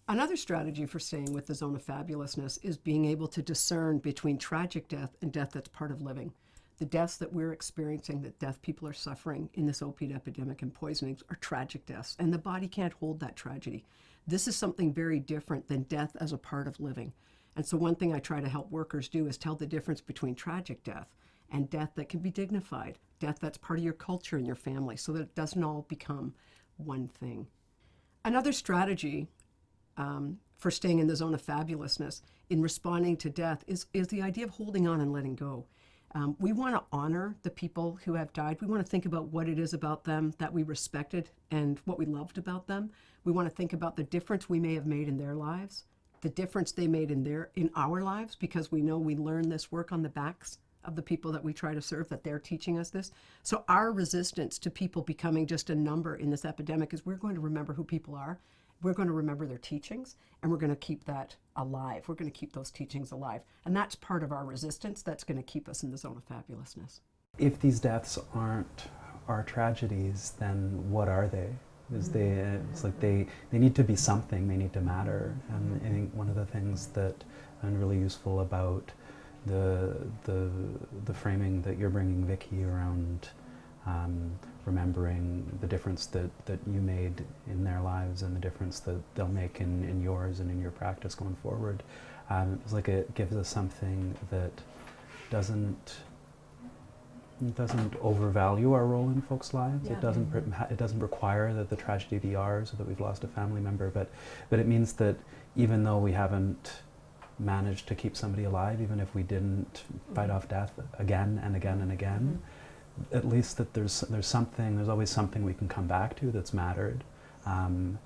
Another strategy for staying with the zone of fabulousness is being able to discern between tragic death and death that's part of living. The deaths that we're experiencing, that deaf people are suffering in this opioid epidemic and poisonings, are tragic deaths, and the body can't hold that tragedy. This is something very different than death as a part of living. And so one thing I try to help workers do is tell the difference between tragic death and death that can be dignified, death that's part of your culture and your family, so that it doesn't all become one thing. Another strategy for staying in the zone of fabulousness in responding to death is the idea of holding on and letting go. We want to honor the people who have died. We want to think about what it is about them that we respected and what we loved about them. We want to think about the difference we may have made in their lives, the difference they made in our lives, because we know we learn this work on the backs of the people that we try to serve, that they're teaching us this. So our resistance to people becoming just a number in this epidemic is we're going to remember who people are. We're going to remember their teachings, and we're going to keep that alive. We're going to keep those teachings alive. And that's part of our resistance that's going to keep us in the zone of fabulousness. If these deaths aren't our tragedies, then what are they? Because it's like they need to be something, they need to matter. And I think one of the things that I find really useful about the framing that you're bringing, Vikki, around remembering the difference that you made in their lives and the difference that they'll make in yours and in your practice going forward. It's like it gives us something that doesn't overvalue our role in folks' lives. Yeah. It doesn't require that the tragedy be ours or that we've lost a family member, but it means that even though we haven't managed to keep somebody alive, even if we didn't fight off death again and again and again, at least that there's always something we can come back to that's mattered, and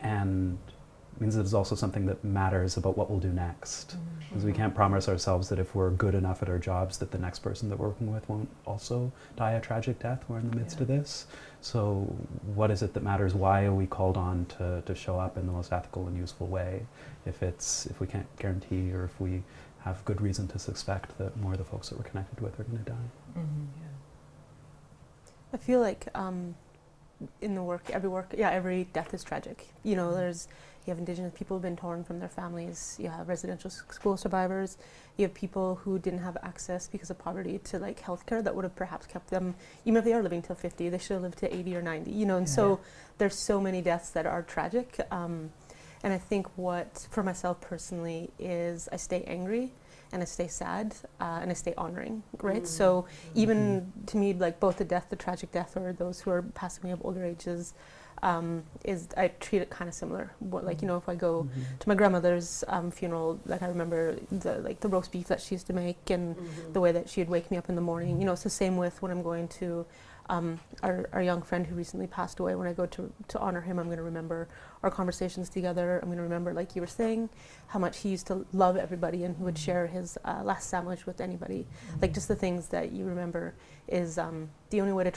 it means there's also something that matters about what we'll do next. Because we can't promise ourselves that if we're good enough at our jobs that the next person that we're working with won't also die a tragic death. We're in the midst of this. So what is it that matters? Why are we called on to show up in the most ethical and useful way if we can't guarantee, or if we have good reason to suspect that more of the folks that we're connected with are going to die? I feel like in the work, every death is tragic. You know, you have Indigenous people who've been torn from their families, you have residential school survivors, you have people who didn't have access because of poverty to like healthcare that would have perhaps kept them, even if they are living till 50, they should have lived to 80 or 90, you know, and so there's so many deaths that are tragic. And I think what, for myself personally, is I stay angry, and I stay sad, and I stay honoring, right? So even to me, like both the tragic death, or those who are passing away of older ages, I treat it kind of similar. Like, you know, if I go to my grandmother's funeral, like I remember the roast beef that she used to make, and the way that she would wake me up in the morning. You know, it's the same with when I'm going to our young friend who recently passed away. When I go to honor him, I'm going to remember our conversations together. I'm going to remember, like you were saying, how much he used to love everybody and he would share his last sandwich with anybody. Like just the things that you remember is the only way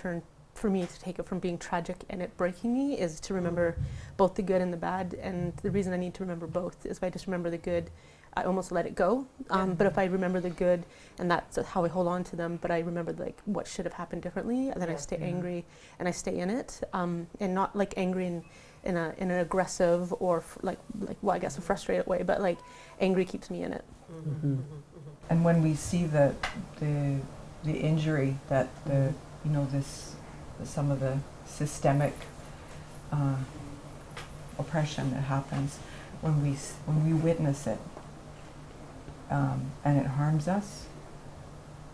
for me to take it from being tragic and it breaking me is to remember both the good and the bad. And the reason I need to remember both is if I just remember the good, I almost let it go. But if I remember the good, and that's how I hold on to them, but I remember like what should have happened differently, and then I stay angry and I stay in it, and not like angry in an aggressive or well, I guess a frustrated way, but like angry keeps me in it. And when we see the injury that some of the systemic oppression that happens, when we witness it, and it harms us,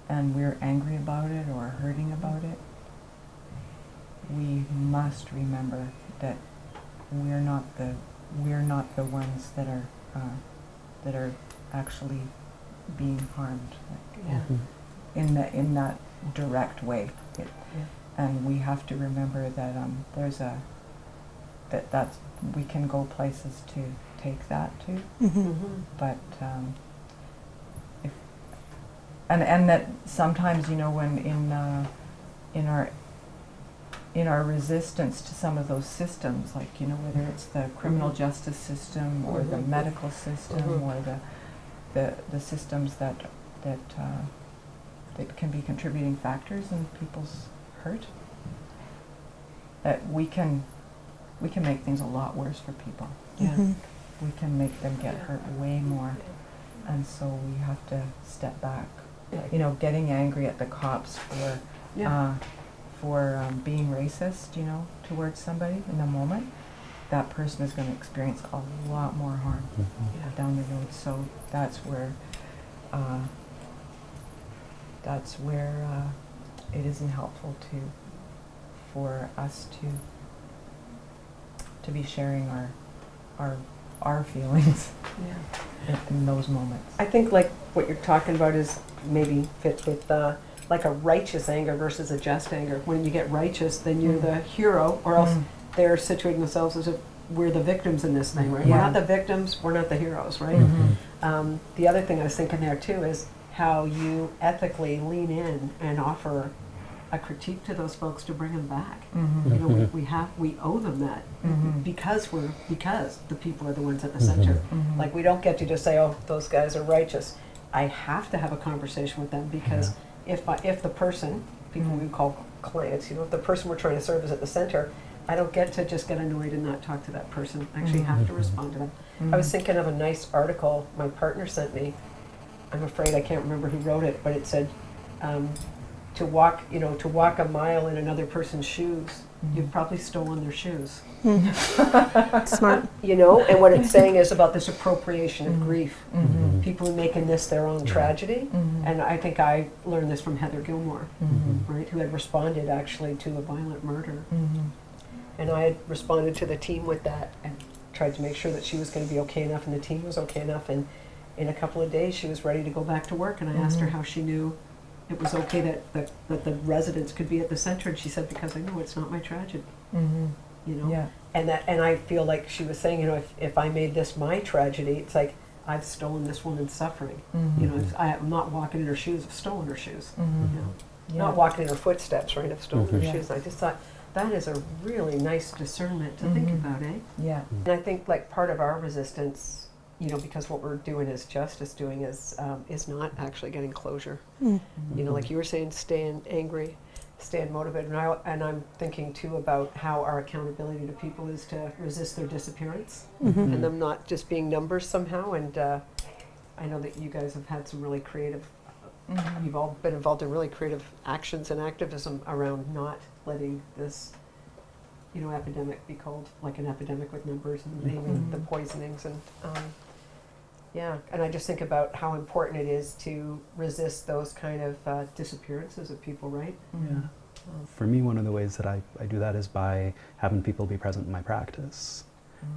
and we're angry about it or hurting about it, we must remember that we're not the ones that are actually being harmed, in that direct way. And we have to remember that that's we can go places to take that to, but and that sometimes, you know, when in our resistance to some of those systems, like, you know, whether it's the criminal justice system or the medical system or the systems that can be contributing factors in people's hurt, that we can make things a lot worse for people. we can make them get hurt way more. And so we have to step back. You know, getting angry at the cops for being racist, you know, towards somebody in the moment, that person is going to experience a lot more harm down the road. So that's where it isn't helpful for us to be sharing our feelings in those moments. I think like what you're talking about is maybe fits with like a righteous anger versus a just anger. When you get righteous, then you're the hero, or else they're situating themselves as if we're the victims in this thing, right? We're not the victims, we're not the heroes, right? The other thing I was thinking there too is how you ethically lean in and offer a critique to those folks to bring them back. You know, we owe them that because the people are the ones at the center. Like, we don't get to just say, oh, those guys are righteous. I have to have a conversation with them, because if the person, people we call clients, you know, if the person we're trying to serve is at the center, I don't get to just get annoyed and not talk to that person. I actually have to respond to them. I was thinking of a nice article my partner sent me. I'm afraid I can't remember who wrote it, but it said, to walk a mile in another person's shoes, you've probably stolen their shoes. Smart. You know, and what it's saying is about this appropriation of grief. People are making this their own tragedy. And I think I learned this from Heather Gilmore, right, who had responded actually to a violent murder. And I had responded to the team with that and tried to make sure that she was going to be okay enough and the team was okay enough. And in a couple of days, she was ready to go back to work. And I asked her how she knew it was okay that the residents could be at the center, and she said, because I know it's not my tragedy. You know, and I feel like she was saying, you know, if I made this my tragedy, it's like I've stolen this woman's suffering. You know, I'm not walking in her shoes, I've stolen her shoes. You know, not walking in her footsteps, right? I've stolen her shoes. I just thought that is a really nice discernment to think about, eh? Yeah. And I think like part of our resistance, you know, because what we're doing is justice doing is not actually getting closure. You know, like you were saying, staying angry, staying motivated. And I'm thinking too about how our accountability to people is to resist their disappearance and them not just being numbers somehow. And I know that you guys have had some really creative, you've all been involved in really creative actions and activism around not letting this, you know, epidemic be called like an epidemic with numbers and naming the poisonings. And and I just think about how important it is to resist those kind of disappearances of people, right? For me, one of the ways that I do that is by having people be present in my practice.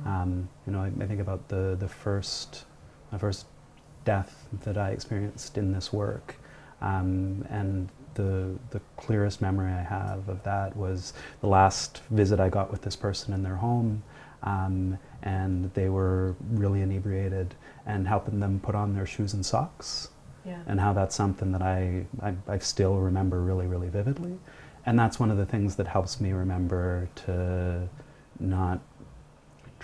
You know, I think about my first death that I experienced in this work, and the clearest memory I have of that was the last visit I got with this person in their home, and they were really inebriated, and helping them put on their shoes and socks, and how that's something that I still remember really, really vividly. And that's one of the things that helps me remember to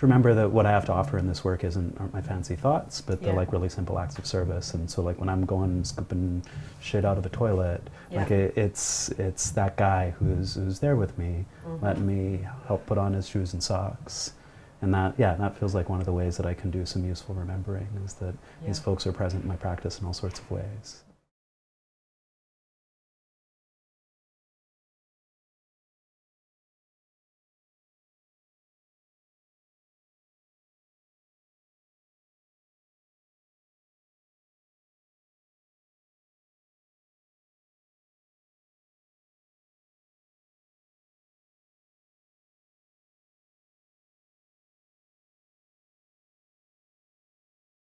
remember that what I have to offer in this work aren't my fancy thoughts, but they're like really simple acts of service. And so like when I'm going scooping shit out of the toilet, like it's that guy who's there with me, letting me help put on his shoes and socks. And that feels like one of the ways that I can do some useful remembering, is that these folks are present in my practice in all sorts of ways.